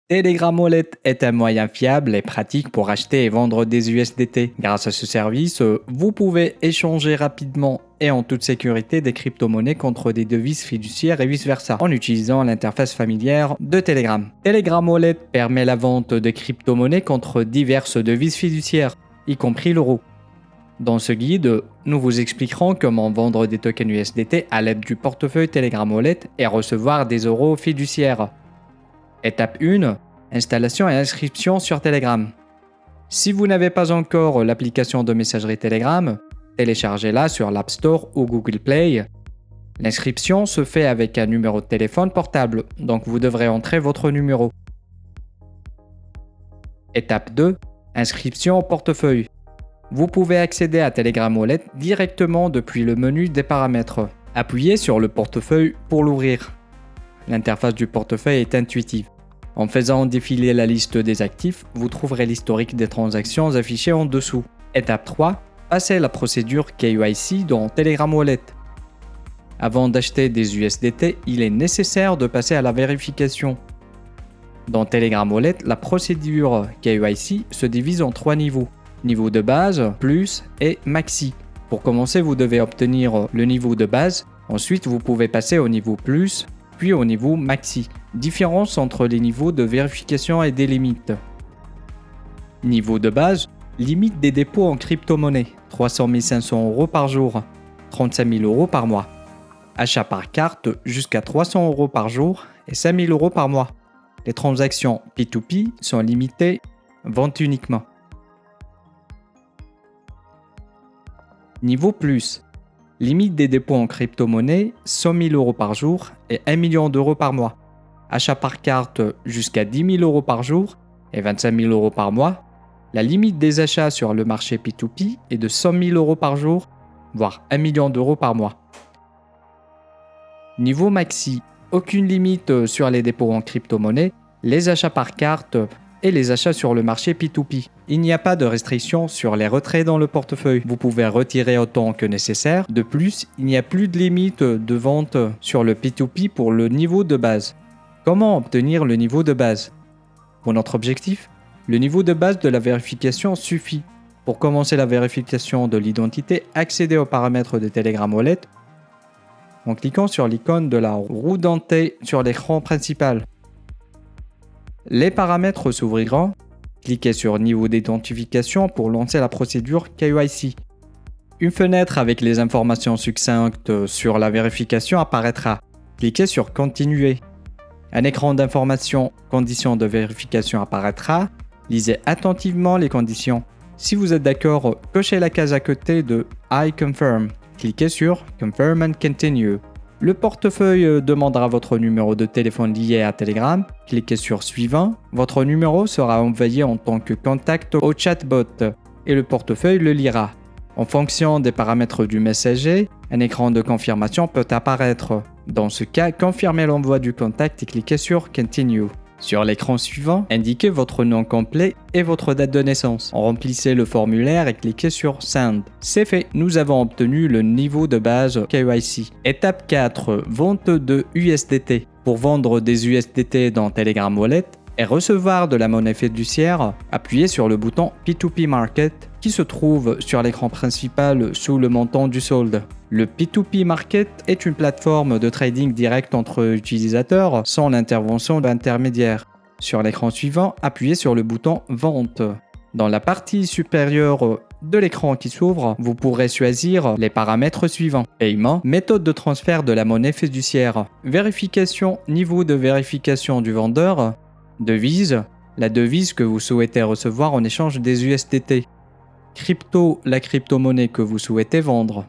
Telegram Wallet est un moyen fiable et pratique pour acheter et vendre des USDT. Grâce à ce service, vous pouvez échanger rapidement et en toute sécurité des crypto-monnaies contre des devises fiduciaires et vice-versa, en utilisant l'interface familière de Telegram. Telegram Wallet permet la vente de crypto-monnaies contre diverses devises fiduciaires, y compris l'euro. Dans ce guide, nous vous expliquerons comment vendre des tokens USDT à l'aide du portefeuille Telegram Wallet et recevoir des euros fiduciaires. Étape 1. Installation et inscription sur Telegram. Si vous n'avez pas encore l'application de messagerie Telegram, téléchargez-la sur l'App Store ou Google Play. L'inscription se fait avec un numéro de téléphone portable, donc vous devrez entrer votre numéro. Étape 2. Inscription au portefeuille. Vous pouvez accéder à Telegram Wallet directement depuis le menu des paramètres. Appuyez sur le portefeuille pour l'ouvrir. L'interface du portefeuille est intuitive. En faisant défiler la liste des actifs, vous trouverez l'historique des transactions affichées en dessous. Étape 3. Passez la procédure KYC dans Telegram Wallet. Avant d'acheter des USDT, il est nécessaire de passer à la vérification. Dans Telegram Wallet, la procédure KYC se divise en 3 niveaux. Niveau de base, plus et maxi. Pour commencer, vous devez obtenir le niveau de base. Ensuite, vous pouvez passer au niveau plus, puis au niveau maxi. Différence entre les niveaux de vérification et des limites. Niveau de base, limite des dépôts en crypto-monnaie, 300 500 € par jour, 35 000 € par mois. Achat par carte jusqu'à 300 € par jour et 5 000 € par mois. Les transactions P2P sont limitées, vente uniquement. Niveau plus. Limite des dépôts en crypto-monnaie, 100 000 € par jour et 1 million d'euros par mois. Achat par carte jusqu'à 10 000 € par jour et 25 000 € par mois. La limite des achats sur le marché P2P est de 100 000 € par jour, voire 1 million d'euros par mois. Niveau maxi. Aucune limite sur les dépôts en crypto-monnaie, les achats par carte et les achats sur le marché P2P. Il n'y a pas de restriction sur les retraits dans le portefeuille. Vous pouvez retirer autant que nécessaire. De plus, il n'y a plus de limite de vente sur le P2P pour le niveau de base. Comment obtenir le niveau de base? Pour notre objectif, le niveau de base de la vérification suffit. Pour commencer la vérification de l'identité, accédez aux paramètres de Telegram Wallet en cliquant sur l'icône de la roue dentée sur l'écran principal. Les paramètres s'ouvriront. Cliquez sur Niveau d'identification pour lancer la procédure KYC. Une fenêtre avec les informations succinctes sur la vérification apparaîtra. Cliquez sur Continuer. Un écran d'information Conditions de vérification apparaîtra. Lisez attentivement les conditions. Si vous êtes d'accord, cochez la case à côté de I confirm. Cliquez sur Confirm and Continue. Le portefeuille demandera votre numéro de téléphone lié à Telegram. Cliquez sur Suivant. Votre numéro sera envoyé en tant que contact au chatbot et le portefeuille le lira. En fonction des paramètres du messager, un écran de confirmation peut apparaître. Dans ce cas, confirmez l'envoi du contact et cliquez sur Continue. Sur l'écran suivant, indiquez votre nom complet et votre date de naissance. Remplissez le formulaire et cliquez sur Send. C'est fait, nous avons obtenu le niveau de base KYC. Étape 4. Vente de USDT. Pour vendre des USDT dans Telegram Wallet et recevoir de la monnaie fiduciaire, appuyez sur le bouton P2P Market qui se trouve sur l'écran principal sous le montant du solde. Le P2P Market est une plateforme de trading direct entre utilisateurs sans l'intervention d'intermédiaires. Sur l'écran suivant, appuyez sur le bouton Vente. Dans la partie supérieure de l'écran qui s'ouvre, vous pourrez choisir les paramètres suivants. Paiement, méthode de transfert de la monnaie fiduciaire, vérification, niveau de vérification du vendeur, devise, la devise que vous souhaitez recevoir en échange des USDT, crypto, la crypto-monnaie que vous souhaitez vendre.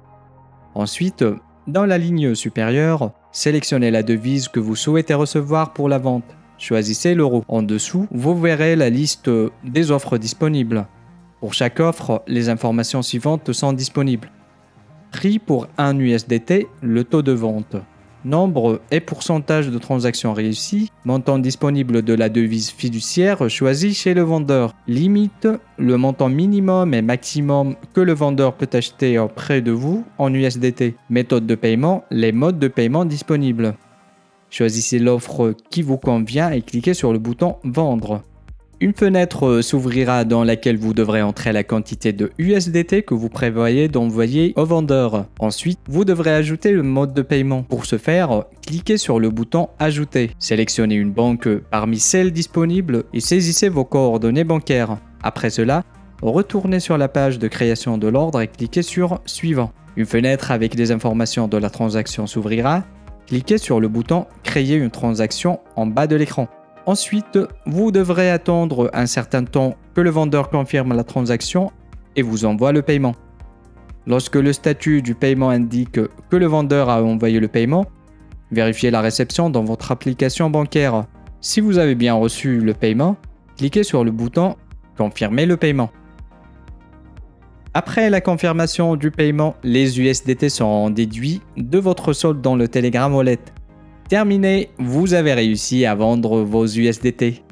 Ensuite, dans la ligne supérieure, sélectionnez la devise que vous souhaitez recevoir pour la vente. Choisissez l'euro. En dessous, vous verrez la liste des offres disponibles. Pour chaque offre, les informations suivantes sont disponibles. Prix pour 1 USDT, le taux de vente. Nombre et pourcentage de transactions réussies, montant disponible de la devise fiduciaire choisie chez le vendeur. Limite, le montant minimum et maximum que le vendeur peut acheter auprès de vous en USDT. Méthode de paiement, les modes de paiement disponibles. Choisissez l'offre qui vous convient et cliquez sur le bouton Vendre. Une fenêtre s'ouvrira dans laquelle vous devrez entrer la quantité de USDT que vous prévoyez d'envoyer au vendeur. Ensuite, vous devrez ajouter le mode de paiement. Pour ce faire, cliquez sur le bouton Ajouter. Sélectionnez une banque parmi celles disponibles et saisissez vos coordonnées bancaires. Après cela, retournez sur la page de création de l'ordre et cliquez sur Suivant. Une fenêtre avec des informations de la transaction s'ouvrira. Cliquez sur le bouton Créer une transaction en bas de l'écran. Ensuite, vous devrez attendre un certain temps que le vendeur confirme la transaction et vous envoie le paiement. Lorsque le statut du paiement indique que le vendeur a envoyé le paiement, vérifiez la réception dans votre application bancaire. Si vous avez bien reçu le paiement, cliquez sur le bouton Confirmer le paiement. Après la confirmation du paiement, les USDT seront déduits de votre solde dans le Telegram Wallet. Terminé, vous avez réussi à vendre vos USDT.